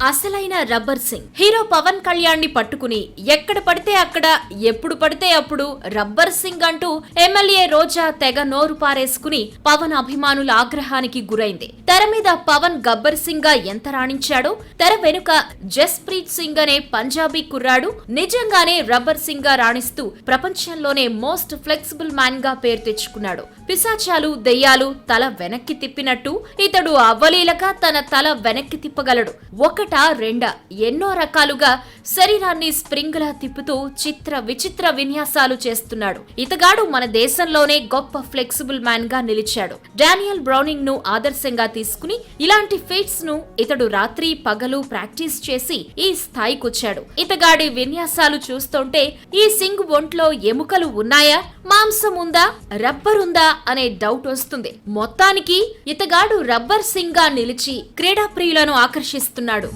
అసలైన rubber Singh hero Pawan Kalyan ని పట్టుకుని ఎక్కడ పడితే అక్కడ ఎప్పుడు పడితే అప్పుడు రబ్బర్ సింగ్ అంటూ ఎమ్మెల్యే రోజా తెగ నోరు పారేసుకుని పవన్ అభిమానుల ఆగ్రహానికి గురైంది. తెర మీద పవన్ గబ్బర్ సింగ్ గా ఎంత రాణించాడో తెర వెనుక జస్ప్రీత్ సింగ్ అనే పంజాబీ కుర్రాడు నిజంగానే రబ్బర్ సింగ్ గా రాణిస్తూ ప్రపంచంలోనే మోస్ట్ ఫ్లెక్సిబుల్ మ్యాన్ గా పేరు తెచ్చుకున్నాడు. పిశాచాలు దెయ్యాలు తల వెనక్కి తిప్పినట్టు ఇతడు అవలీలగా తన తల వెనక్కి తిప్పగలడు. ఒకటా రెండా ఎన్నో రకాలుగా శరీరాన్ని స్ప్రింగ్ లా తిప్పుతూ చిత్ర విచిత్ర విన్యాసాలు చేస్తున్నాడు. ఇతగాడు మన దేశంలోనే గొప్ప ఫ్లెక్సిబుల్ మ్యాన్ గా నిలిచాడు. డానియల్ బ్రౌనింగ్ ను ఆదర్శంగా తీసుకుని ఇలాంటి ఫీట్స్ ను ఇతడు రాత్రి పగలు ప్రాక్టీస్ చేసి ఈ స్థాయికొచ్చాడు. ఇతగాడి విన్యాసాలు చూస్తుంటే ఈ సింగ్ ఒంట్లో ఎముకలు ఉన్నాయా, మాంసం ఉందా, రబ్బర్ ఉందా అనే డౌట్ వస్తుంది. మొత్తానికి ఇతగాడు రబ్బర్ సింగ్ గా నిలిచి క్రీడా ప్రియులను ఆకర్షిస్తున్నాడు.